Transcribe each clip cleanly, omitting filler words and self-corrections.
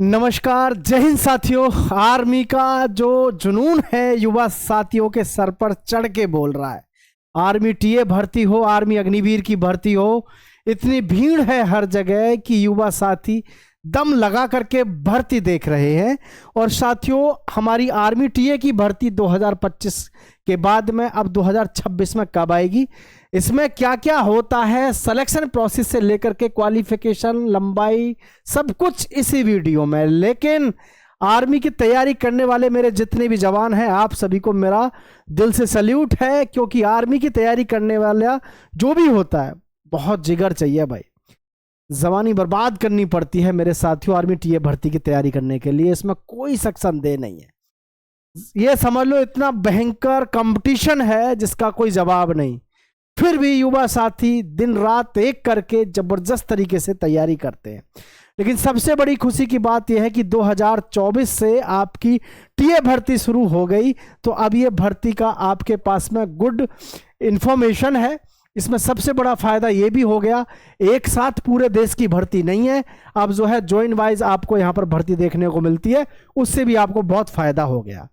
नमस्कार, जय हिंद साथियों। आर्मी का जो जुनून है युवा साथियों के सर पर चढ़ के बोल रहा है। आर्मी टीए भर्ती हो, आर्मी अग्निवीर की भर्ती हो, इतनी भीड़ है हर जगह कि युवा साथी दम लगा करके भर्ती देख रहे हैं। और साथियों, हमारी आर्मी टीए की भर्ती 2025 के बाद में अब 2026 में कब आएगी, इसमें क्या क्या होता है, सिलेक्शन प्रोसेस से लेकर के क्वालिफिकेशन, लंबाई, सब कुछ इसी वीडियो में। लेकिन आर्मी की तैयारी करने वाले मेरे जितने भी जवान हैं, आप सभी को मेरा दिल से सल्यूट है, क्योंकि आर्मी की तैयारी करने वाला जो भी होता है बहुत जिगर चाहिए भाई। जवानी बर्बाद करनी पड़ती है मेरे साथियों आर्मी टीए भर्ती की तैयारी करने के लिए, इसमें कोई शक संदेह नहीं है। ये समझ लो इतना भयंकर कंपटीशन है जिसका कोई जवाब नहीं। फिर भी युवा साथी दिन रात एक करके जबरदस्त तरीके से तैयारी करते हैं। लेकिन सबसे बड़ी खुशी की बात यह है कि 2024 से आपकी टीए भर्ती शुरू हो गई, तो अब ये भर्ती का आपके पास में गुड इंफॉर्मेशन है। इसमें सबसे बड़ा फायदा ये भी हो गया, एक साथ पूरे देश की भर्ती नहीं है, अब जो है जॉइन वाइज आपको यहां पर भर्ती देखने को मिलती है, उससे भी आपको बहुत फायदा हो गया।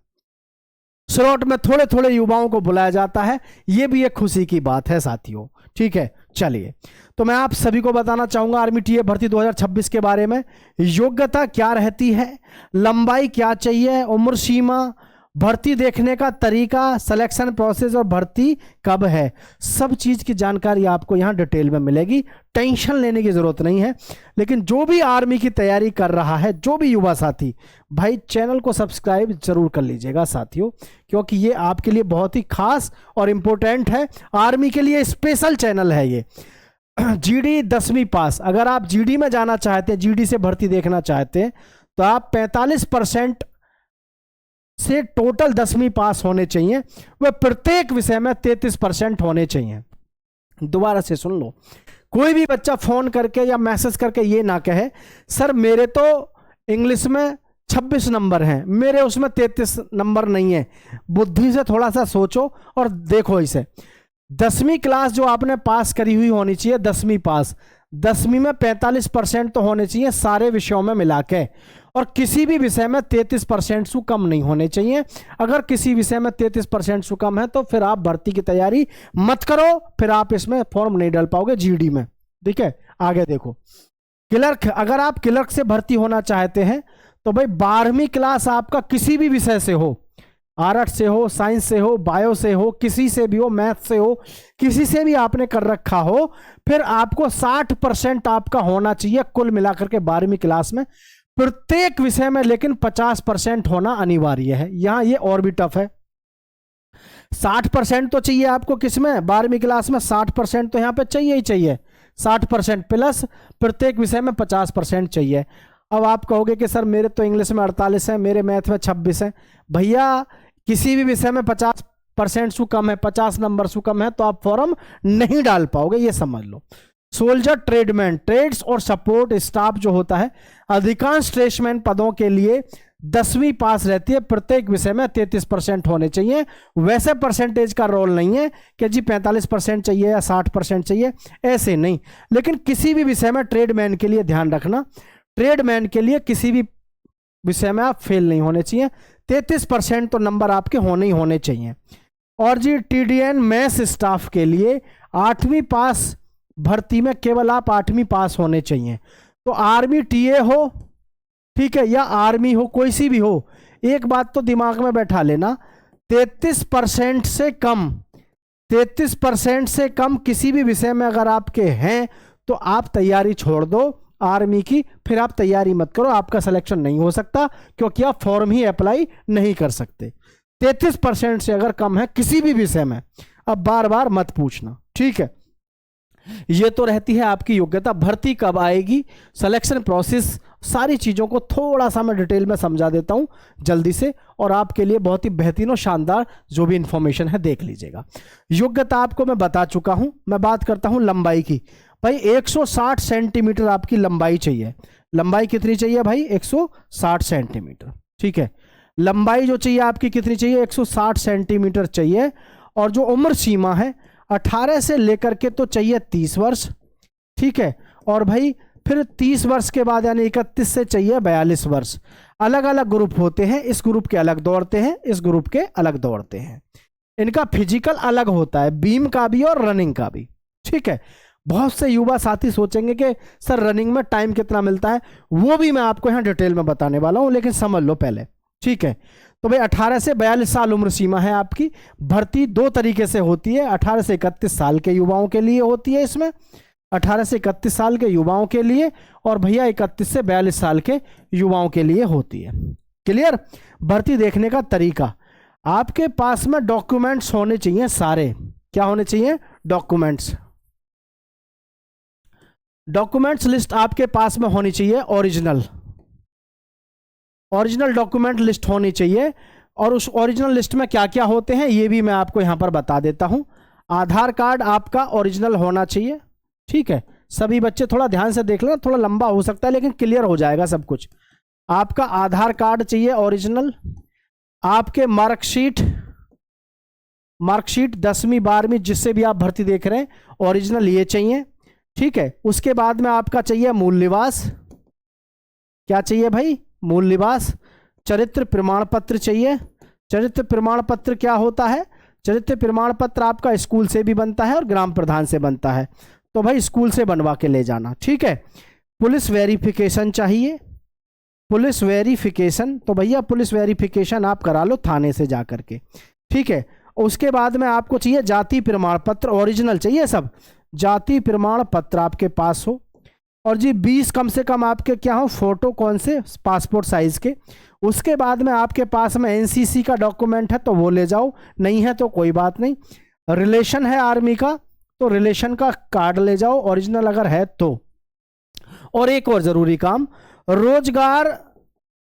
स्लॉट में थोड़े थोड़े युवाओं को बुलाया जाता है, यह भी एक खुशी की बात है साथियों। ठीक है, चलिए तो मैं आप सभी को बताना चाहूंगा आर्मी टीए भर्ती 2026 के बारे में। योग्यता क्या रहती है, लंबाई क्या चाहिए, उम्र सीमा, भर्ती देखने का तरीका, सिलेक्शन प्रोसेस और भर्ती कब है, सब चीज की जानकारी आपको यहां डिटेल में मिलेगी। टेंशन लेने की जरूरत नहीं है। लेकिन जो भी आर्मी की तैयारी कर रहा है, जो भी युवा साथी, भाई चैनल को सब्सक्राइब जरूर कर लीजिएगा साथियों, क्योंकि ये आपके लिए बहुत ही खास और इंपॉर्टेंट है। आर्मी के लिए स्पेशल चैनल है ये। जीडी 10वीं पास, अगर आप जीडी में जाना चाहते हैं, जीडी से भर्ती देखना चाहते हैं, तो आप 45% से टोटल 10वीं पास होने चाहिए, वह प्रत्येक विषय में 33% होने चाहिए। दोबारा से सुन लो, कोई भी बच्चा फोन करके या मैसेज करके ये ना कहे सर मेरे तो इंग्लिश में 26 नंबर हैं, मेरे उसमें 33 नंबर नहीं है। बुद्धि से थोड़ा सा सोचो और देखो इसे। 10वीं क्लास जो आपने पास करी हुई होनी चाहिए, 10वीं पास, 10वीं में 45% तो होने चाहिए सारे विषयों में मिला के, और किसी भी विषय में 33% से कम नहीं होने चाहिए। अगर किसी विषय में 33% से कम है तो फिर आप भर्ती की तैयारी मत करो, फिर आप इसमें फॉर्म नहीं डाल पाओगे जीडी में। ठीक है, आगे देखो। क्लर्क, अगर आप क्लर्क से भर्ती होना चाहते हैं तो भाई 12वीं क्लास आपका किसी भी विषय से हो, आर्ट्स से हो, साइंस से हो, बायो से हो, किसी से भी हो, मैथ से हो, किसी से भी आपने कर रखा हो, फिर आपको 60% आपका होना चाहिए कुल मिलाकर के 12वीं क्लास में प्रत्येक विषय में। लेकिन 50% होना अनिवार्य है। यहां ये और भी टफ है। 60% तो चाहिए आपको, किसमें, 12वीं क्लास में 60% तो यहां पे चाहिए ही चाहिए। 60% प्लस प्रत्येक विषय में 50% चाहिए। अब आप कहोगे कि सर मेरे तो इंग्लिश में 48 है, मेरे मैथ में 26 है। भैया किसी भी विषय में 50% से कम है, 50 नंबर से कम है, तो आप फॉर्म नहीं डाल पाओगे, ये समझ लो। सोल्जर, ट्रेडमैन, ट्रेड्स और सपोर्ट स्टाफ जो होता है, अधिकांश ट्रेड्समैन पदों के लिए 10वीं पास रहती है, प्रत्येक विषय में 33% होने चाहिए। वैसे परसेंटेज का रोल नहीं है कि जी 45% चाहिए या 60% चाहिए, ऐसे नहीं। लेकिन किसी भी विषय में ट्रेडमैन के लिए ध्यान रखना, ट्रेडमैन के लिए किसी भी विषय में आप फेल नहीं होने चाहिए, 33% तो नंबर आपके होने ही होने चाहिए। और जी टीडीएन मैथ्स स्टाफ के लिए 8वीं पास भर्ती में केवल आप 8वीं पास होने चाहिए। तो आर्मी टीए हो, ठीक है, या आर्मी हो, कोई सी भी हो, एक बात तो दिमाग में बैठा लेना, 33% से कम, 33% से कम किसी भी विषय में अगर आपके हैं तो आप तैयारी छोड़ दो आर्मी की, फिर आप तैयारी मत करो, आपका सिलेक्शन नहीं हो सकता, क्योंकि आप फॉर्म ही अप्लाई नहीं कर सकते। 33% से अगर कम है किसी भी विषय में, अब बार बार मत पूछना। ठीक है, ये तो रहती है आपकी योग्यता। भर्ती कब आएगी, सिलेक्शन प्रोसेस, सारी चीज़ों को थोड़ा सा मैं डिटेल में समझा देता हूं जल्दी से, और आपके लिए बहुत ही बेहतरीन और शानदार जो भी इंफॉर्मेशन है देख लीजिएगा। योग्यता आपको मैं बता चुका हूं। मैं बात करता हूं लंबाई की। भाई 160 सेंटीमीटर आपकी लंबाई चाहिए। लंबाई कितनी चाहिए भाई, 160 सेंटीमीटर। ठीक है, लंबाई जो चाहिए आपकी कितनी चाहिए, 160 सेंटीमीटर चाहिए। और जो उम्र सीमा है 18 से लेकर के तो चाहिए 30 वर्ष। ठीक है, और भाई फिर 30 वर्ष के बाद यानी 31 से चाहिए 42 वर्ष। अलग अलग ग्रुप होते हैं, इस ग्रुप के अलग दौड़ते हैं, इस ग्रुप के अलग दौड़ते हैं। इनका फिजिकल अलग होता है, बीम का भी और रनिंग का भी, ठीक है। बहुत से युवा साथी सोचेंगे कि सर रनिंग में टाइम कितना मिलता है, वो भी मैं आपको यहाँ डिटेल में बताने वाला हूँ, लेकिन समझ लो पहले, ठीक है। तो भाई 18 से 42 साल उम्र सीमा है आपकी। भर्ती दो तरीके से होती है, 18 से 31 साल के युवाओं के लिए होती है, इसमें 18 से 31 साल के युवाओं के लिए, और भैया 31 से 42 साल के युवाओं के लिए होती है। क्लियर। भर्ती देखने का तरीका, आपके पास में डॉक्यूमेंट्स होने चाहिए सारे। क्या होने चाहिए? डॉक्यूमेंट्स। डॉक्यूमेंट्स लिस्ट आपके पास में होनी चाहिए, ओरिजिनल डॉक्यूमेंट लिस्ट होनी चाहिए। और उस ओरिजिनल लिस्ट में क्या क्या होते हैं ये भी मैं आपको यहां पर बता देता हूं। आधार कार्ड आपका ओरिजिनल होना चाहिए, ठीक है। सभी बच्चे थोड़ा ध्यान से देख लेना, थोड़ा लंबा हो सकता है लेकिन क्लियर हो जाएगा सब कुछ। आपका आधार कार्ड चाहिए ओरिजिनल। आपके मार्कशीट 10वीं 12वीं जिससे भी आप भर्ती देख रहे हैं, ओरिजिनल ये चाहिए, ठीक है। उसके बाद में आपका चाहिए मूल निवास। क्या चाहिए भाई? मूल निवास। चरित्र प्रमाण पत्र चाहिए। चरित्र प्रमाण पत्र क्या होता है? चरित्र प्रमाण पत्र आपका स्कूल से भी बनता है और ग्राम प्रधान से बनता है, तो भाई स्कूल से बनवा के ले जाना, ठीक है। पुलिस वेरिफिकेशन चाहिए। पुलिस वेरिफिकेशन, तो भैया पुलिस वेरिफिकेशन आप करा लो थाने से जा करके, ठीक है। उसके बाद में आपको चाहिए जाति प्रमाण पत्र, ओरिजिनल चाहिए सब। जाति प्रमाण पत्र आपके पास हो, और जी 20 कम से कम आपके क्या हो फोटो, कौन से? पासपोर्ट साइज के। उसके बाद में आपके पास में एनसीसी का डॉक्यूमेंट है तो वो ले जाओ, नहीं है तो कोई बात नहीं। रिलेशन है आर्मी का तो रिलेशन का कार्ड ले जाओ, ओरिजिनल अगर है तो। और एक और जरूरी काम, रोजगार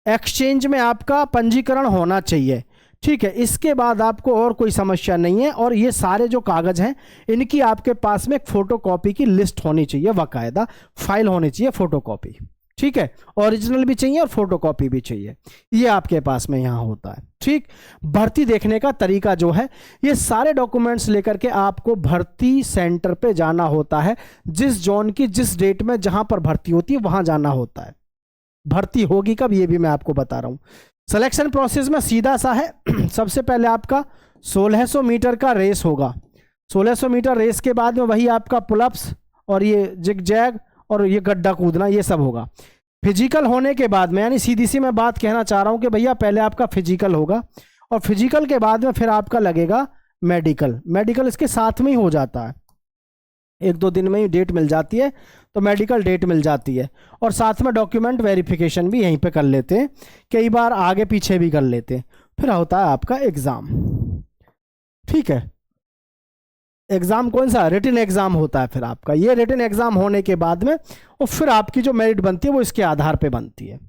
एक्सचेंज में आपका पंजीकरण होना चाहिए, ठीक है। इसके बाद आपको और कोई समस्या नहीं है। और ये सारे जो कागज हैं इनकी आपके पास में एक फोटोकॉपी की लिस्ट होनी चाहिए, बाकायदा फाइल होनी चाहिए फोटोकॉपी, ठीक है। ओरिजिनल भी चाहिए और फोटोकॉपी भी चाहिए, ये आपके पास में यहाँ होता है, ठीक। भर्ती देखने का तरीका जो है, ये सारे डॉक्यूमेंट्स लेकर के आपको भर्ती सेंटर पे जाना होता है। जिस जोन की जिस डेट में जहां पर भर्ती होती है वहां जाना होता है। भर्ती होगी कब ये भी मैं आपको बता रहा हूं। सिलेक्शन प्रोसेस में सीधा सा है। सबसे पहले आपका 1600 मीटर का रेस होगा। 1600 मीटर रेस के बाद में वही आपका पुलअप्स और ये जिग जैग और ये गड्ढा कूदना ये सब होगा। फिजिकल होने के बाद में, यानी सीधी सी मैं बात कहना चाह रहा हूं कि भैया पहले आपका फिजिकल होगा और फिजिकल के बाद में फिर आपका लगेगा मेडिकल। मेडिकल इसके साथ में ही हो जाता है, 1-2 दिन में ही डेट मिल जाती है, तो मेडिकल डेट मिल जाती है। और साथ में डॉक्यूमेंट वेरिफिकेशन भी यहीं पे कर लेते हैं, कई बार आगे पीछे भी कर लेते हैं। फिर होता है आपका एग्जाम, ठीक है। एग्जाम कौन सा? रिटन एग्जाम होता है फिर आपका। ये रिटन एग्जाम होने के बाद में और फिर आपकी जो मेरिट बनती है वो इसके आधार पे बनती है।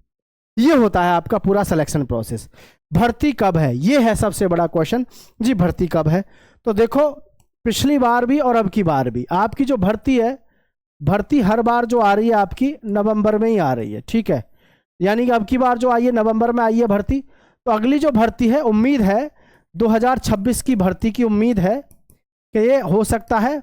ये होता है आपका पूरा सिलेक्शन प्रोसेस। भर्ती कब है, ये है सबसे बड़ा क्वेश्चन जी। भर्ती कब है? तो देखो पिछली बार भी और अब की बार भी आपकी जो भर्ती है, भर्ती हर बार जो आ रही है आपकी नवंबर में ही आ रही है, ठीक है। यानी कि अब की बार जो आई है नवंबर में आई है भर्ती। तो अगली जो भर्ती है, उम्मीद है 2026 की भर्ती की उम्मीद है कि ये हो सकता है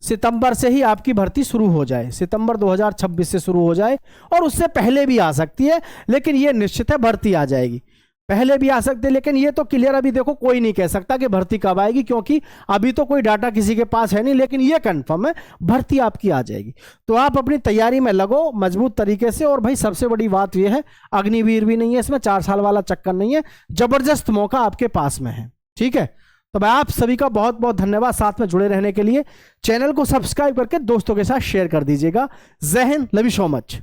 सितंबर से ही आपकी भर्ती शुरू हो जाए, सितंबर 2026 से शुरू हो जाए, और उससे पहले भी आ सकती है, लेकिन ये निश्चित है भर्ती आ जाएगी। पहले भी आ सकते हैं, लेकिन ये तो क्लियर अभी देखो कोई नहीं कह सकता कि भर्ती कब आएगी, क्योंकि अभी तो कोई डाटा किसी के पास है नहीं, लेकिन ये कंफर्म है भर्ती आपकी आ जाएगी। तो आप अपनी तैयारी में लगो मजबूत तरीके से। और भाई सबसे बड़ी बात ये है, अग्निवीर भी नहीं है इसमें, 4 साल वाला चक्कर नहीं है, जबरदस्त मौका आपके पास में है, ठीक है। तो मैं आप सभी का बहुत बहुत धन्यवाद साथ में जुड़े रहने के लिए। चैनल को सब्सक्राइब करके दोस्तों के साथ शेयर कर दीजिएगा। जय Hind, love you so much.